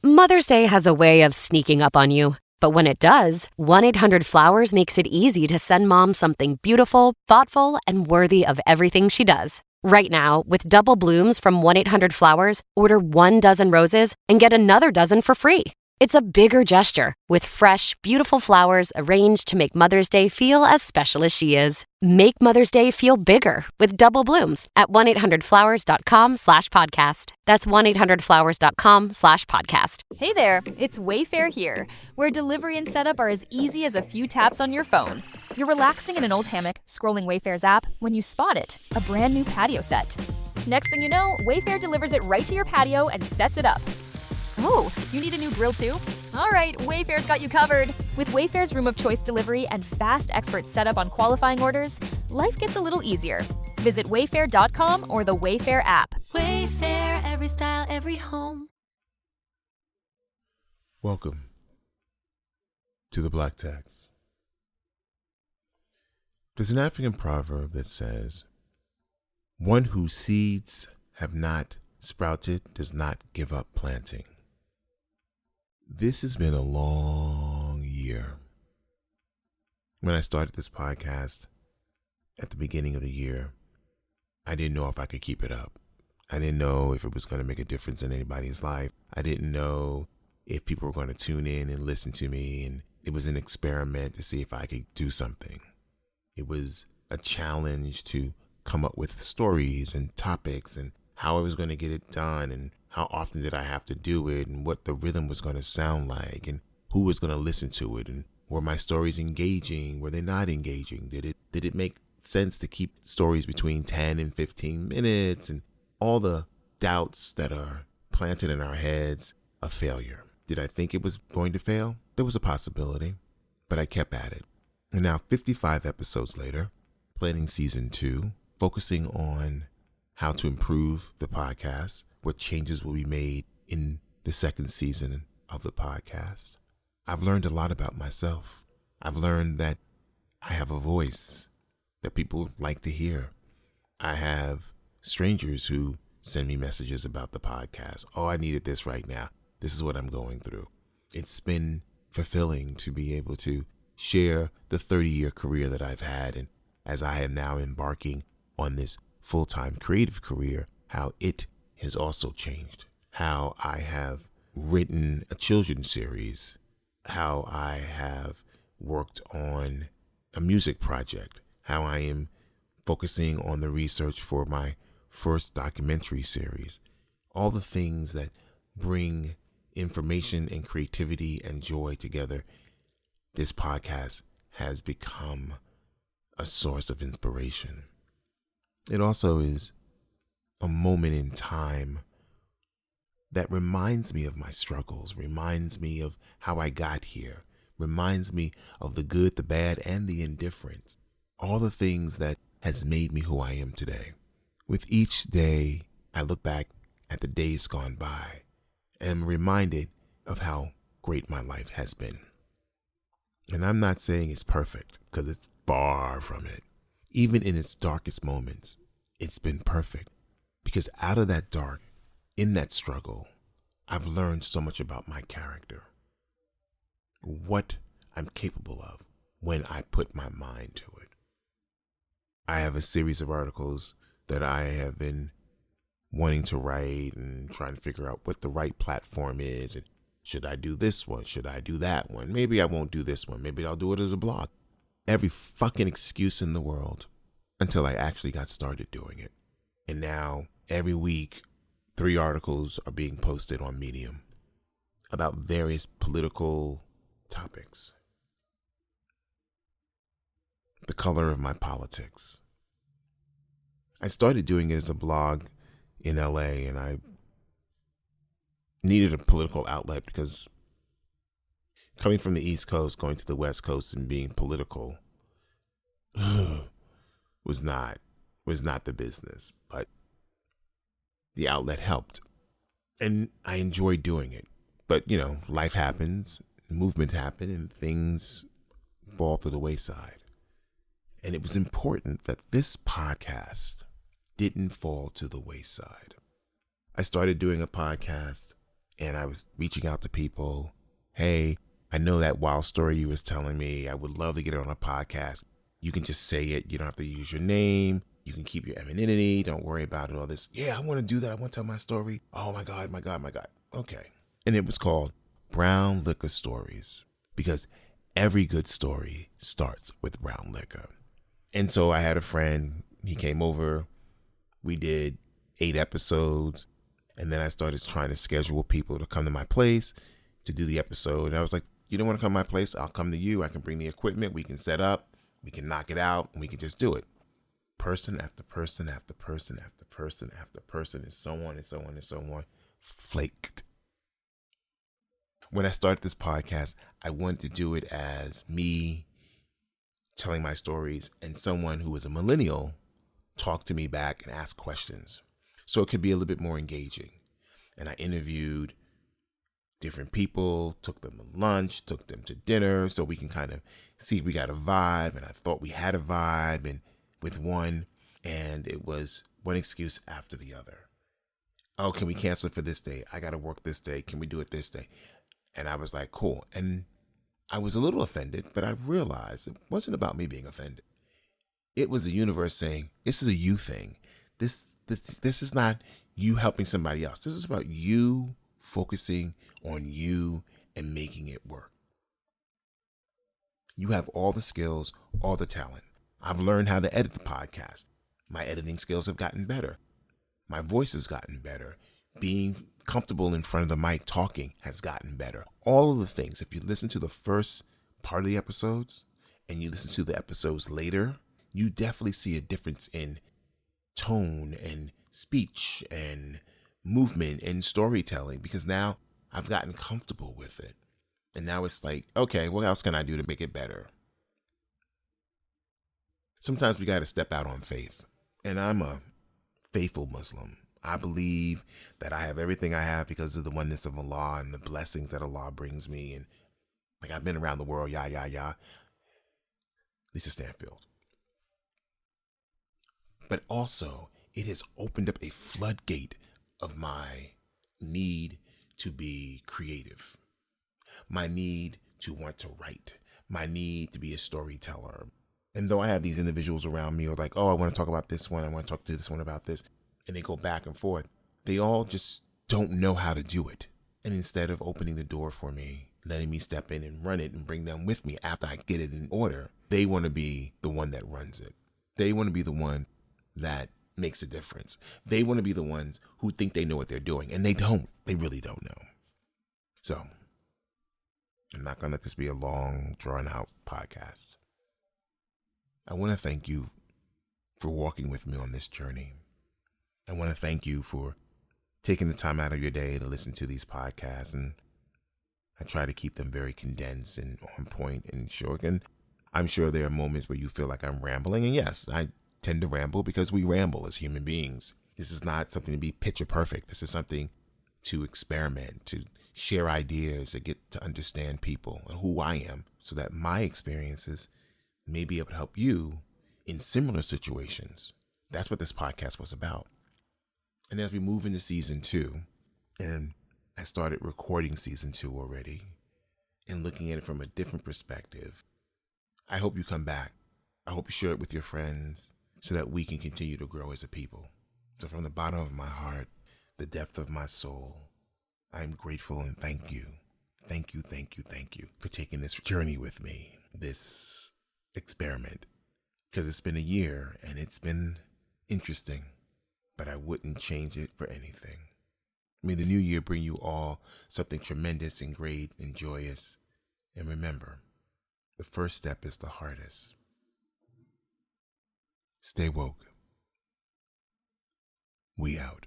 Mother's Day has a way of sneaking up on you. But when it does, 1-800-Flowers makes it easy to send mom something beautiful, thoughtful, and worthy of everything she does. Right now, with double blooms from 1-800-Flowers, order 1 dozen roses and get another dozen for free. It's a bigger gesture with fresh, beautiful flowers arranged to make Mother's Day feel as special as she is. Make Mother's Day feel bigger with double blooms at 1-800-Flowers.com/podcast. That's 1-800-Flowers.com/podcast. Hey there, it's Wayfair here, where delivery and setup are as easy as a few taps on your phone. You're relaxing in an old hammock, scrolling Wayfair's app, when you spot it, a brand new patio set. Next thing you know, Wayfair delivers it right to your patio and sets it up. Oh, you need a new grill too? All right, Wayfair's got you covered. With Wayfair's Room of Choice delivery and fast expert setup on qualifying orders, life gets a little easier. Visit wayfair.com or the Wayfair app. Wayfair, every style, every home. Welcome to the Black Tax. There's an African proverb that says, "One whose seeds have not sprouted does not give up planting." This has been a long year. When I started this podcast at the beginning of the year, I didn't know if I could keep it up. I didn't know if it was going to make a difference in anybody's life. I didn't know if people were going to tune in and listen to me. And it was an experiment to see if I could do something. It was a challenge to come up with stories and topics and how I was going to get it done and how often did I have to do it and what the rhythm was going to sound like and who was going to listen to it and were my stories engaging? Were they not engaging? Did it make sense to keep stories between 10 and 15 minutes and all the doubts that are planted in our heads of failure? Did I think it was going to fail? There was a possibility, but I kept at it. And now 55 episodes later, planning season 2, focusing on how to improve the podcast, what changes will be made in the second season of the podcast. I've learned a lot about myself. I've learned that I have a voice that people like to hear. I have strangers who send me messages about the podcast. Oh, I needed this right now. This is what I'm going through. It's been fulfilling to be able to share the 30-year career that I've had. And as I am now embarking on this full-time creative career, how it has also changed. How I have written a children's series. How I have worked on a music project. How I am focusing on the research for my first documentary series. All the things that bring information and creativity and joy together. This podcast has become a source of inspiration. It also is a moment in time that reminds me of my struggles, reminds me of how I got here, reminds me of the good, the bad, and the indifference. All the things that has made me who I am today. With each day, I look back at the days gone by and am reminded of how great my life has been. And I'm not saying it's perfect, because it's far from it. Even in its darkest moments, it's been perfect. Because out of that dark, in that struggle, I've learned so much about my character. What I'm capable of when I put my mind to it. I have a series of articles that I have been wanting to write and trying to figure out what the right platform is. And should I do this one? Should I do that one? Maybe I won't do this one. Maybe I'll do it as a blog. Every fucking excuse in the world until I actually got started doing it. And now every week, 3 articles are being posted on Medium about various political topics. The color of my politics. I started doing it as a blog in LA, and I needed a political outlet because coming from the East Coast, going to the West Coast and being political was not the business, but the outlet helped. And I enjoyed doing it. But, life happens, movement happen, and things fall to the wayside. And it was important that this podcast didn't fall to the wayside. I started doing a podcast And I was reaching out to people. Hey, I know that wild story you was telling me. I would love to get it on a podcast. You can just say it. You don't have to use your name. You can keep your anonymity. Don't worry about it, all this. Yeah, I want to do that. I want to tell my story. Oh my God, my God, my God. Okay. And it was called Brown Liquor Stories, because every good story starts with brown liquor. And so I had a friend, he came over, we did 8 episodes, and then I started trying to schedule people to come to my place to do the episode. And I was like, you don't want to come to my place? I'll come to you. I can bring the equipment. We can set up, we can knock it out, and we can just do it. Person after person after person after person after person, and so on and so on and so on, flaked. When I started this podcast, I wanted to do it as me telling my stories and someone who was a millennial talk to me back and ask questions. So it could be a little bit more engaging. And I interviewed different people, took them to lunch, took them to dinner, so we can kind of see if we got a vibe. And I thought we had a vibe and with one, and it was one excuse after the other. Oh, can we cancel for this day? I got to work this day. Can we do it this day? And I was like, cool. And I was a little offended, but I realized it wasn't about me being offended. It was the universe saying, this is a you thing. This is not you helping somebody else. This is about you focusing on you and making it work. You have all the skills, all the talent. I've learned how to edit the podcast. My editing skills have gotten better. My voice has gotten better. Being comfortable in front of the mic talking has gotten better. All of the things, if you listen to the first part of the episodes and you listen to the episodes later, you definitely see a difference in tone and speech and movement and storytelling, because now I've gotten comfortable with it. And now it's like, okay, what else can I do to make it better? Sometimes we got to step out on faith. And I'm a faithful Muslim. I believe that I have everything I have because of the oneness of Allah and the blessings that Allah brings me. And like, I've been around the world, Lisa Stanfield. But also, it has opened up a floodgate of my need to be creative, my need to want to write, my need to be a storyteller. And though I have these individuals around me who are like, oh, I want to talk about this one, I want to talk to this one about this, and they go back and forth, they all just don't know how to do it. And instead of opening the door for me, letting me step in and run it and bring them with me after I get it in order, they want to be the one that runs it. They want to be the one that makes a difference. They want to be the ones who think they know what they're doing, and they don't. They really don't know. So I'm not going to let this be a long, drawn-out podcast. I want to thank you for walking with me on this journey. I want to thank you for taking the time out of your day to listen to these podcasts. And I try to keep them very condensed and on point and short. And I'm sure there are moments where you feel like I'm rambling. And yes, I tend to ramble because we ramble as human beings. This is not something to be picture perfect. This is something to experiment, to share ideas, to get to understand people and who I am, so that my experiences may be able to help you in similar situations. That's what this podcast was about. And as we move into season 2, and I started recording season 2 already and looking at it from a different perspective, I hope you come back. I hope you share it with your friends so that we can continue to grow as a people. So from the bottom of my heart, the depth of my soul, I'm grateful and thank you. Thank you, thank you, thank you for taking this journey with me, this experiment, because it's been a year and it's been interesting, but I wouldn't change it for anything. May the new year bring you all something tremendous and great and joyous. And remember, the first step is the hardest. Stay woke. We out.